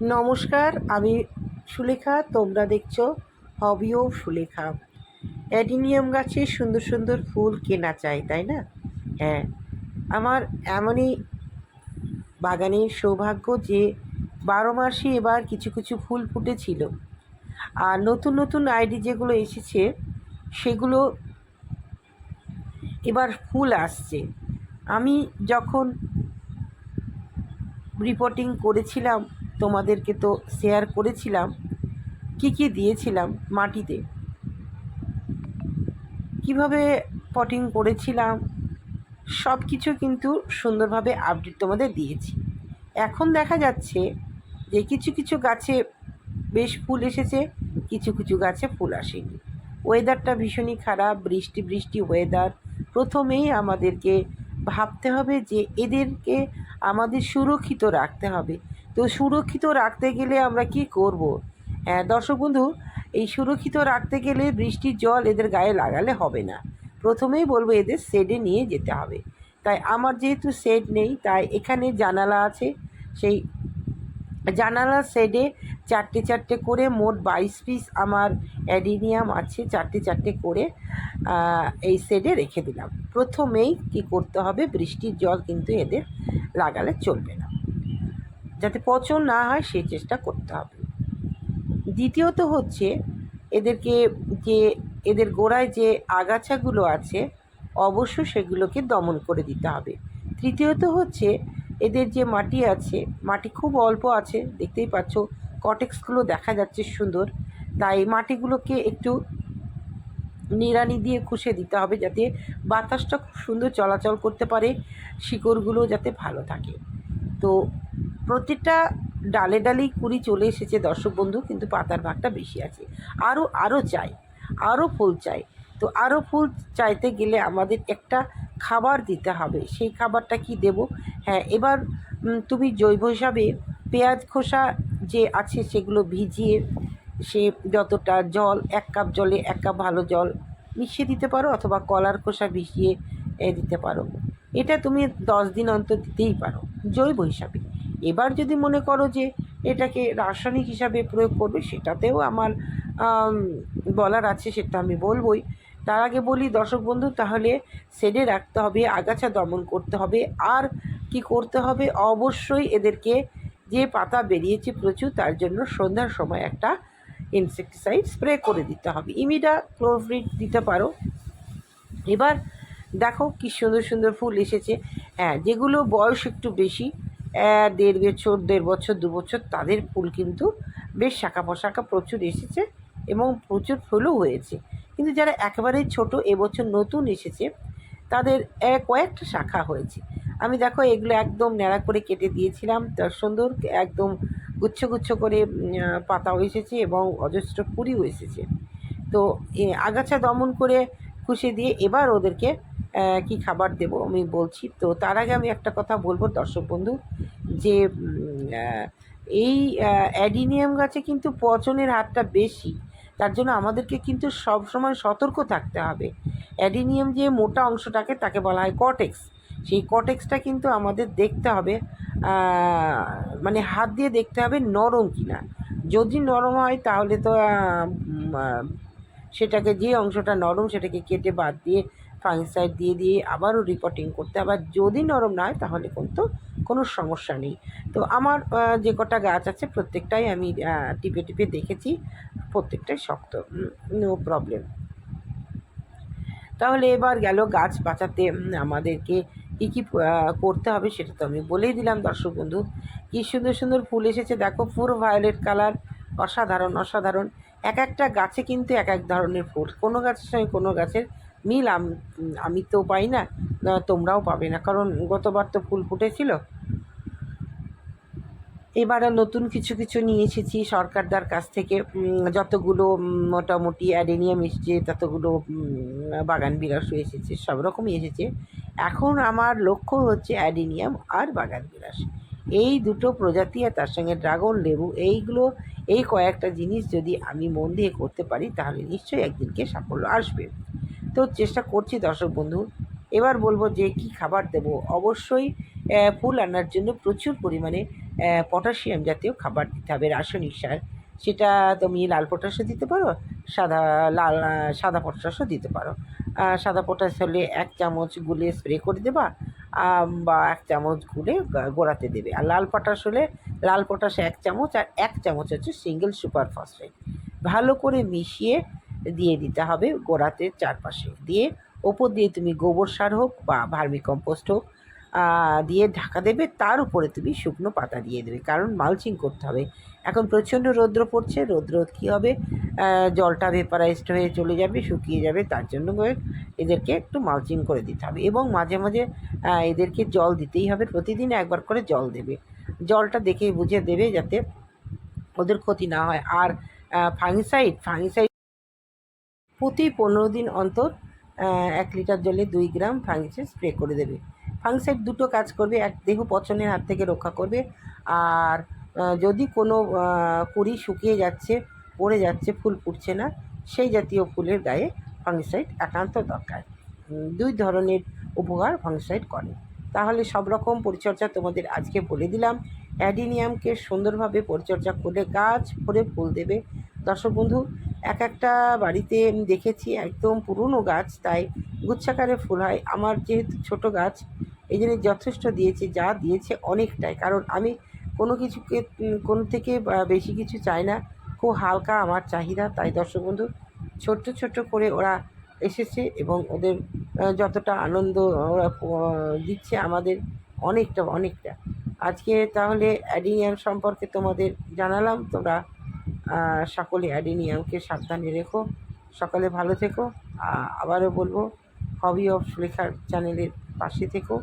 নমস্কার, আমি সুলেখা। তোমরা দেখছো হবি ও সুলেখা। অ্যাডিনিয়াম গাছে সুন্দর সুন্দর ফুল কেনা চাই, তাই না? হ্যাঁ, আমার এমনই বাগানের সৌভাগ্য যে 12 মাসই এবার কিছু কিছু ফুল ফুটেছিল। আর নতুন নতুন আইডি যেগুলো এসেছে সেগুলো এবার ফুল আসছে। আমি যখন রিপোর্টিং করেছিলাম তোমাদেরকে তো শেয়ার করেছিলাম কি কি দিয়েছিলাম মাটিতে, কিভাবে পটিং করেছিলাম, সব কিছু কিন্তু সুন্দরভাবে আপডেট তোমাদের দিয়েছি। এখন দেখা যাচ্ছে যে কিছু কিছু গাছে বেশ ফুল এসেছে, কিছু কিছু গাছে ফুল আসেনি। ওয়েদারটা ভীষণই খারাপ, বৃষ্টি বৃষ্টি ওয়েদার। প্রথমেই আমাদেরকে ভাবতে হবে যে এদেরকে আমাদের সুরক্ষিত রাখতে হবে। তো সুরক্ষিত রাখতে গেলে আমরা কি করব? হ্যাঁ দর্শক বন্ধু, এই সুরক্ষিত রাখতে গেলে বৃষ্টির জল এদের গায়ে লাগালে হবে না। প্রথমেই বলবো এদের শেডে নিয়ে যেতে হবে। তাই আমার যেহেতু শেড নেই, তাই এখানে জানালা আছে। সেই জানালার শেডে চারটে চারটে করে মোট 22 পিস আমার অ্যাডিনিয়াম আছে। চারটে চারটে করে এই শেডে রেখে দিলাম। প্রথমেই কি করতে হবে, বৃষ্টির জল কিন্তু এদের লাগালে চলবে না, যাতে পচন না হয় সেই চেষ্টা করতে হবে। দ্বিতীয়ত হচ্ছে এদেরকে যে এদের গোড়ায় যে আগাছাগুলো আছে অবশ্য সেগুলোকে দমন করে দিতে হবে। তৃতীয়ত হচ্ছে এদের যে মাটি আছে, মাটি খুব অল্প আছে, দেখতেই পাচ্ছ কটেক্সগুলো দেখা যাচ্ছে সুন্দর। তাই মাটিগুলোকে একটু নিড়ানি দিয়ে খুশে দিতে হবে, যাতে বাতাসটা খুব সুন্দর চলাচল করতে পারে, শিকড়গুলো যাতে ভালো থাকে। তো প্রতিটা ডালে ডালেই কুড়ি চলে এসেছে দর্শক বন্ধু, কিন্তু পাতার ভাগটা বেশি আছে। আরও চাই, আরও ফুল চাই। তো আরও ফুল চাইতে গেলে আমাদের একটা খাবার দিতে হবে। সেই খাবারটা কি দেব? হ্যাঁ, এবার তুমি জৈব হিসাবে পেঁয়াজ খোসা যে আছে সেগুলো ভিজিয়ে সে যতটা জল, 1 কাপ জলে 1 কাপ ভালো জল মিশিয়ে দিতে পারো, অথবা কলার খোসা ভিজিয়ে দিতে পারো। এটা তুমি 10 দিন অন্তর দিতেই পারো জৈব হিসাবে। এবার যদি মনে করো যে এটাকে রাসায়নিক হিসাবে প্রয়োগ করবে, সেটাতেও আমার বলার আছে, সেটা আমি বলবই। তার আগে বলি দর্শক বন্ধু, তাহলে শেডে রাখতে হবে, আগাছা দমন করতে হবে। আর কি করতে হবে, অবশ্যই এদেরকে যে পাতা বেরিয়েছে প্রচুর, তার জন্য সন্ধ্যার সময় একটা ইনসেকটিসাইড স্প্রে করে দিতে হবে। ইমিডা ক্লোরোফিট দিতে পারো। এবার দেখো কি সুন্দর সুন্দর ফুল এসেছে। হ্যাঁ, যেগুলো বয়স একটু বেশি, 1.5 বছর 2 বছর, তাদের ফুল কিন্তু বেশ শাখা পোশাখা প্রচুর এসেছে এবং প্রচুর ফুলও হয়েছে। কিন্তু যারা একেবারেই ছোট, এবছর নতুন এসেছে, তাদের কয়েকটা শাখা হয়েছে। আমি দেখো এগুলো একদম ন্যাড়া করে কেটে দিয়েছিলাম, তার সুন্দর একদম গুচ্ছ গুচ্ছ করে পাতাও এসেছে এবং অজস্র কুড়িও এসেছে। তো আগাছা দমন করে খুশে দিয়ে এবার ওদেরকে কি খাবার দেব আমি বলছি। তো তার আগে আমি একটা কথা বলবো দর্শক বন্ধু, যে এই অ্যাডিনিয়াম গাছে কিন্তু পচনের হারটা বেশি। তার জন্য আমাদেরকে কিন্তু সব সময় সতর্ক থাকতে হবে। অ্যাডিনিয়াম যে মোটা অংশটাকে তাকে বলা হয় কটেক্স। সেই কটেক্সটা কিন্তু আমাদের দেখতে হবে, মানে হাত দিয়ে দেখতে হবে নরম কিনা। যদি নরম হয় তাহলে তো সেটাকে, যে অংশটা নরম সেটাকে কেটে বাদ দিয়ে ফাঙ্গিসাইড দিয়ে দিয়ে আবারও রিপোর্টিং করতে। আবার যদি নরম না হয় তাহলে কিন্তু কোনো সমস্যা নেই। তো আমার যে কটা গাছ আছে প্রত্যেকটাই আমি টিপে টিপে দেখেছি, প্রত্যেকটাই শক্ত, নো প্রবলেম। তাহলে এবার গেল গাছ বাঁচাতে আমাদেরকে কী কী করতে হবে, সেটা তো আমি বলেই দিলাম দর্শক বন্ধু। কী সুন্দর সুন্দর ফুল এসেছে দেখো, পুরো ভায়োলেট কালার, অসাধারণ অসাধারণ। এক একটা গাছে কিন্তু এক এক ধরনের ফুল, কোনো গাছের সঙ্গে কোনো গাছের মিল আমি তো পাই না, তোমরাও পাবে না, কারণ গতবার তো ফুল ফুটেছিল। এবারে নতুন কিছু কিছু নিয়ে এসেছি সরকারদার কাছ থেকে। যতগুলো মোটামুটি অ্যাডেনিয়াম এসেছে, ততগুলো বাগান বিলাসও এসেছে, সব রকমই এসেছে। এখন আমার লক্ষ্য হচ্ছে অ্যাডেনিয়াম আর বাগান বিলাস, এই দুটো প্রজাতি, আর তার সঙ্গে ড্রাগন লেবু। এই কয়েকটা জিনিস যদি আমি মন দিয়ে করতে পারি তাহলে নিশ্চয়ই একদিনকে সাফল্য আসবে। তো চেষ্টা করছি দর্শক বন্ধু। এবার বলবো যে কি খাবার দেব। অবশ্যই ফুল আনার জন্য প্রচুর পরিমাণে পটাশিয়াম জাতীয় খাবার দিতে হবে, রাসায়নিক সার। সেটা তুমি লাল পটাশও দিতে পারো, সাদা পটাশও দিতে পারো। সাদা পটাশ হলে 1 চামচ গুলে স্প্রে করে দেবা, বা 1 চামচ গুলে গোড়াতে দেবে। আর লাল পটাশ হলে লাল পটাশ 1 চামচ, আর 1 চামচ হচ্ছে সিঙ্গেল সুপার ফসফেট। ভালো করে মিশিয়ে দিয়ে দিতে হবে গোড়াতে চারপাশে। দিয়ে ওপর দিয়ে তুমি গোবর সার হোক বা ভার্মি কম্পোস্ট হোক দিয়ে ঢাকা দেবে। তার উপরে তুমি শুকনো পাতা দিয়ে দেবে, কারণ মালচিং করতে হবে। এখন প্রচণ্ড রৌদ্র পড়ছে, রৌদ্র কী হবে, জলটা ভেপারাইজড হয়ে চলে যাবে, শুকিয়ে যাবে। তার জন্য এদেরকে একটু মালচিং করে দিতে হবে, এবং মাঝে মাঝে এদেরকে জল দিতেই হবে। প্রতিদিন একবার করে জল দেবে, জলটা দেখে বুঝে দেবে যাতে ওদের ক্ষতি না হয়। আর ফাঙ্গিসাইড প্রতি 15 দিন অন্তর 1 লিটার জলে 2 গ্রাম ফাঙ্গিসাইড স্প্রে করে দেবে। ফাঙ্গিসাইড দুটো কাজ করবে, এক দেহ পচনের হাত থেকে রক্ষা করবে, আর যদি কোনো কুঁড়ি শুকিয়ে যাচ্ছে, পড়ে যাচ্ছে, ফুল ফুটছে না, সেই জাতীয় ফুলের গায়ে ফাঙ্গিসাইড একান্ত দরকার। 2 ধরনের উপকার ফাঙ্গিসাইড করে। তাহলে সব রকম পরিচর্যা তোমাদের আজকে বলে দিলাম। অ্যাডিনিয়ামকে সুন্দরভাবে পরিচর্যা করলে গাছ ভরে ফুল দেবে। দর্শক বন্ধু, একটা বাড়িতে আমি দেখেছি একদম পুরনো গাছ, তাই গুচ্ছাকারে ফুল হয়। আমার যেহেতু ছোট গাছ, এই জন্য যথেষ্ট দিয়েছে, যা দিয়েছে অনেকটাই। কারণ আমি কোনো থেকে বেশি কিছু চাই না, খুব হালকা আমার চাহিদা। তাই দর্শক বন্ধু, ছোট্ট ছোট্ট করে ওরা এসেছে, এবং ওদের যতটা আনন্দ ওরা দিচ্ছে আমাদের, অনেকটা। আজকে তাহলে অ্যাডিনিয়াম সম্পর্কে তোমাদের জানালাম। তোমরা সকলে অ্যাডিনিয়ামকে সাবধানে রেখো। সকালে ভালো থেকো। আবারও বলবো, হবি অফ সুলেখার চ্যানেলের পাশে থেকো।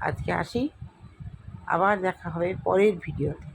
আজকে আসি, আবার দেখা হবে পরের ভিডিওতে।